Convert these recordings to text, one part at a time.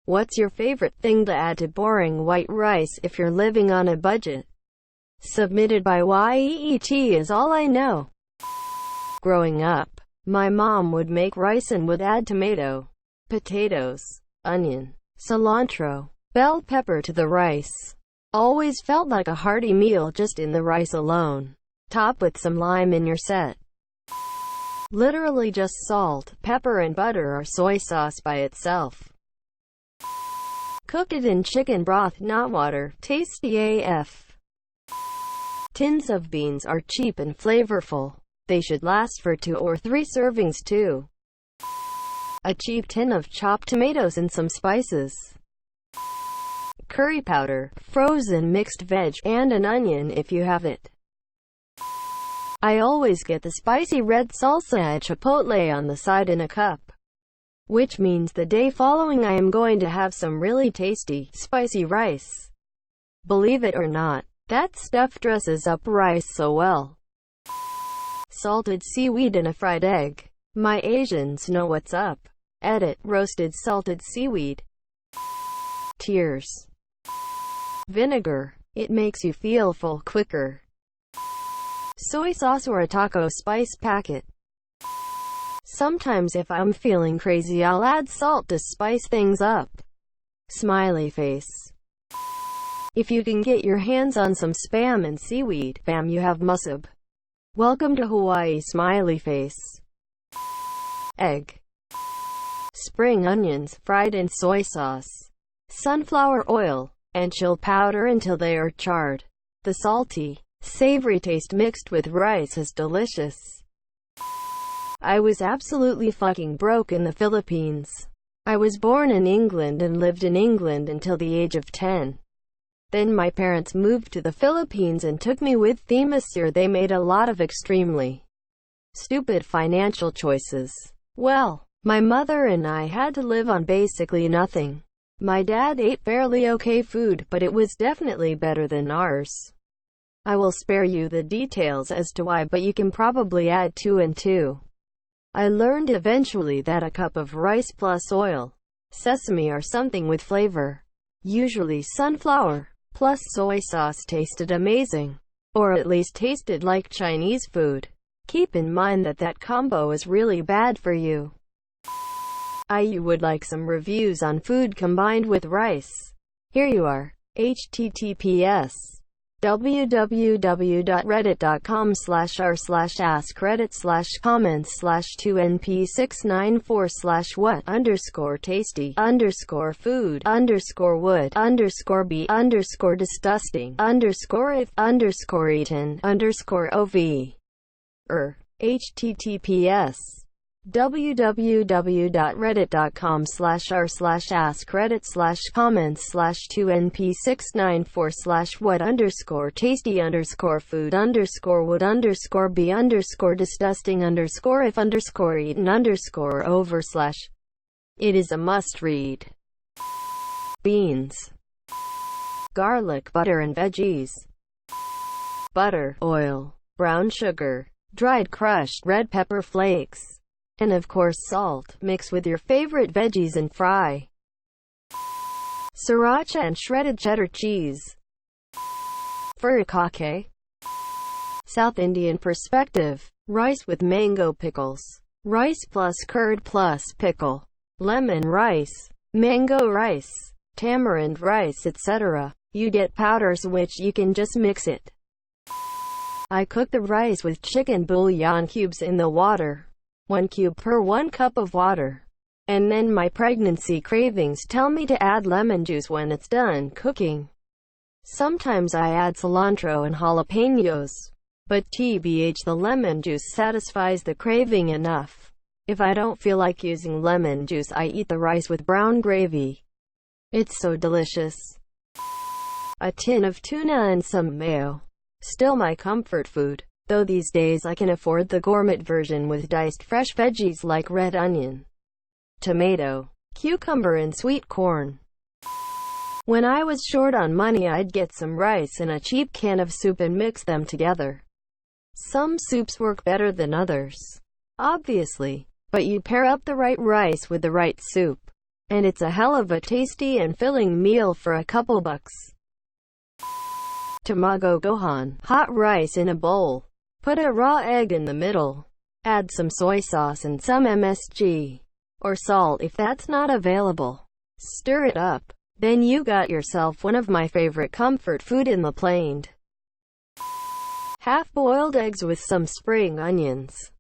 What's your favorite thing to add to boring white rice if you're living on a budget? Submitted by YEET-is-all-I-know. Growing up, my mom would make rice and would add tomato, potatoes, onion, cilantro, bell pepper to the rice. Always felt like a hearty meal just in the rice alone. Top with some lime and you're set. Literally just salt, pepper and butter or soy sauce by itself. Cook it in chicken broth, not water. Tasty AF. Tins of beans are cheap and flavorful. They should last for 2 or 3 servings too. A cheap tin of chopped tomatoes and some spices. Curry powder, frozen mixed veg, and an onion if you have it. I always get the spicy red salsa at Chipotle on the side in a cup. Which means the day following I am going to have some really tasty, spicy rice. Believe it or not, that stuff dresses up rice so well. Salted seaweed and a fried egg. My Asians know what's up. Edit. Roasted salted seaweed. Tears. Vinegar. It makes you feel full quicker. Soy sauce or a taco spice packet. Sometimes if I'm feeling crazy I'll add salt to spice things up. Smiley face. If you can get your hands on some Spam and seaweed, bam, you have musub. Welcome to Hawaii. Smiley face. Egg. Spring onions, fried in soy sauce, sunflower oil, and chill powder until they are charred. The salty, savory taste mixed with rice is delicious. I was absolutely fucking broke in the Philippines. I was born in England and lived in England until the age of 10. Then my parents moved to the Philippines and took me with them. This year they made a lot of extremely stupid financial choices. Well, my mother and I had to live on basically nothing. My dad ate fairly okay food, but it was definitely better than ours. I will spare you the details as to why, but you can probably add 2 and 2. I learned eventually that a cup of rice plus oil, sesame or something with flavor, usually sunflower, plus soy sauce tasted amazing. Or at least tasted like Chinese food. Keep in mind that that combo is really bad for you. You would like some reviews on food combined with rice. Here you are. https https www.reddit.com/r/askreddit/comments/2np6944/what_tasty_what_score_eaten_over/. It is a must-read. Beans, garlic, butter and veggies. Butter, oil, brown sugar, dried crushed red pepper flakes, and of course salt. Mix with your favorite veggies and fry. Sriracha and shredded cheddar cheese. Furikake. South Indian perspective. Rice with mango pickles. Rice plus curd plus pickle. Lemon rice. Mango rice. Tamarind rice, etc. You get powders which you can just mix it. I cook the rice with chicken bouillon cubes in the water. 1 cube per 1 cup of water. And then my pregnancy cravings tell me to add lemon juice when it's done cooking. Sometimes I add cilantro and jalapenos. But TBH, the lemon juice satisfies the craving enough. If I don't feel like using lemon juice, I eat the rice with brown gravy. It's so delicious. A tin of tuna and some mayo. Still my comfort food, though these days I can afford the gourmet version with diced fresh veggies like red onion, tomato, cucumber and sweet corn. When I was short on money, I'd get some rice and a cheap can of soup and mix them together. Some soups work better than others, obviously, but you pair up the right rice with the right soup. and it's a hell of a tasty and filling meal for a couple bucks. Tamago gohan, hot rice in a bowl. Put a raw egg in the middle. Add some soy sauce and some MSG or salt if that's not available. Stir it up. Then you got yourself one of my favorite comfort food in the plain. Half-boiled eggs with some spring onions,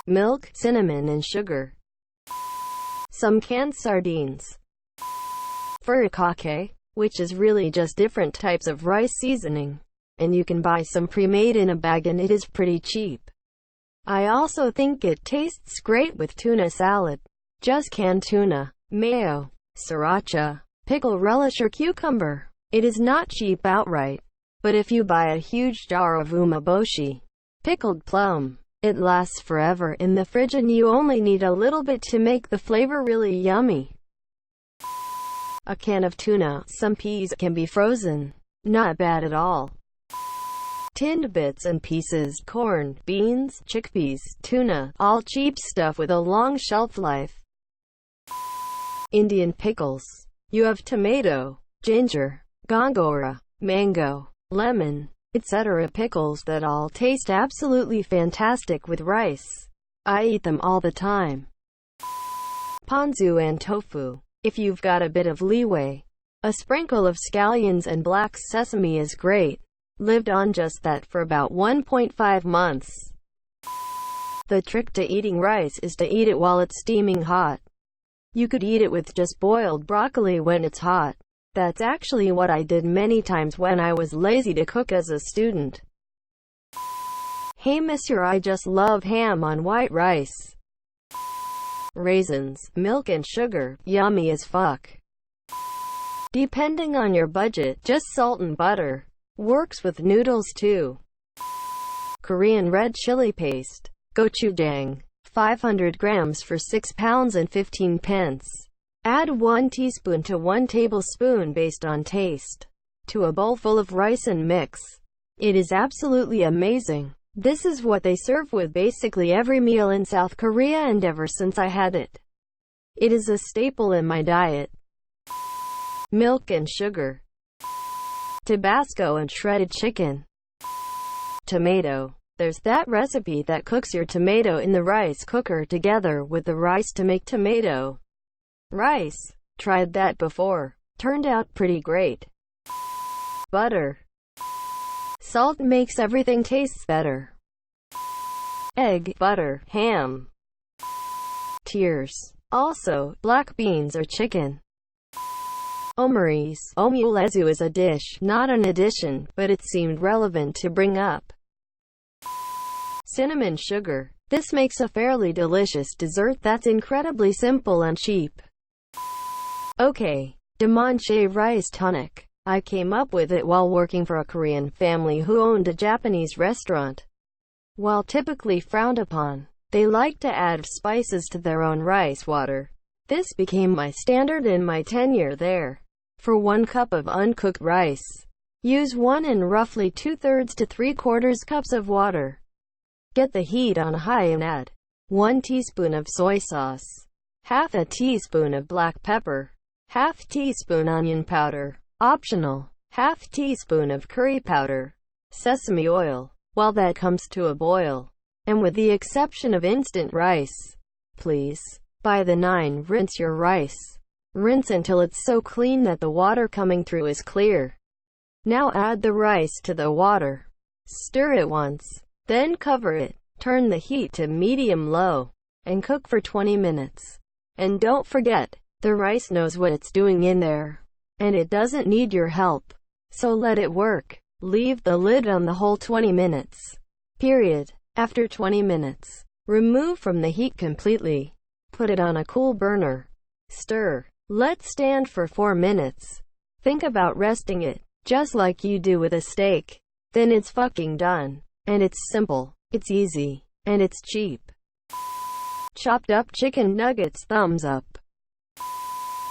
milk, cinnamon and sugar, some canned sardines, furikake, which is really just different types of rice seasoning, and you can buy some pre-made in a bag and it is pretty cheap. I also think it tastes great with tuna salad. Just canned tuna, mayo, sriracha, pickle relish or cucumber. It is not cheap outright, but if you buy a huge jar of umeboshi, pickled plum, it lasts forever in the fridge and you only need a little bit to make the flavor really yummy. A can of tuna. Some peas can be frozen. Not bad at all. Tinned bits and pieces, corn, beans, chickpeas, tuna, all cheap stuff with a long shelf life. Indian pickles. You have tomato, ginger, gongora, mango, lemon, etc. pickles that all taste absolutely fantastic with rice. I eat them all the time. Ponzu and tofu. If you've got a bit of leeway, a sprinkle of scallions and black sesame is great. Lived on just that for about 1.5 months. The trick to eating rice is to eat it while it's steaming hot. You could eat it with just boiled broccoli when it's hot. That's actually what I did many times when I was lazy to cook as a student. Hey monsieur, I just love ham on white rice. Raisins, milk and sugar, yummy as fuck. Depending on your budget, just salt and butter. Works with noodles too. Korean red chili paste. Gochujang. 500 grams for £6 and 15 pence. Add 1 teaspoon to 1 tablespoon based on taste to a bowl full of rice and mix. It is absolutely amazing. This is what they serve with basically every meal in South Korea, and ever since I had it, it is a staple in my diet. Milk and sugar. Tabasco and shredded chicken. Tomato. There's that recipe that cooks your tomato in the rice cooker together with the rice to make tomato rice. Tried that before. Turned out pretty great. Butter. Salt makes everything taste better. Egg, butter, ham. Tears. Also, black beans or chicken. Omurice. Omulezu is a dish, not an addition, but it seemed relevant to bring up. Cinnamon sugar. This makes a fairly delicious dessert that's incredibly simple and cheap. Okay. Demonche rice tonic. I came up with it while working for a Korean family who owned a Japanese restaurant. While typically frowned upon, they like to add spices to their own rice water. This became my standard in my tenure there. For 1 cup of uncooked rice, use 1 and roughly 2/3 to 3/4 cups of water. Get the heat on high and add 1 teaspoon of soy sauce, half a teaspoon of black pepper, half teaspoon onion powder, optional, half teaspoon of curry powder, sesame oil. While that comes to a boil, and with the exception of instant rice, please, by the 9, rinse your rice. Rinse until it's so clean that the water coming through is clear. Now add the rice to the water. Stir it once, then cover it. Turn the heat to medium-low, and cook for 20 minutes. And don't forget, the rice knows what it's doing in there, and it doesn't need your help. So let it work. Leave the lid on the whole 20 minutes. Period. After 20 minutes, remove from the heat completely. Put it on a cool burner. Stir. Let stand for 4 minutes. Think about resting it, just like you do with a steak. Then it's fucking done. And it's simple, it's easy, and it's cheap. Chopped up chicken nuggets. Thumbs up.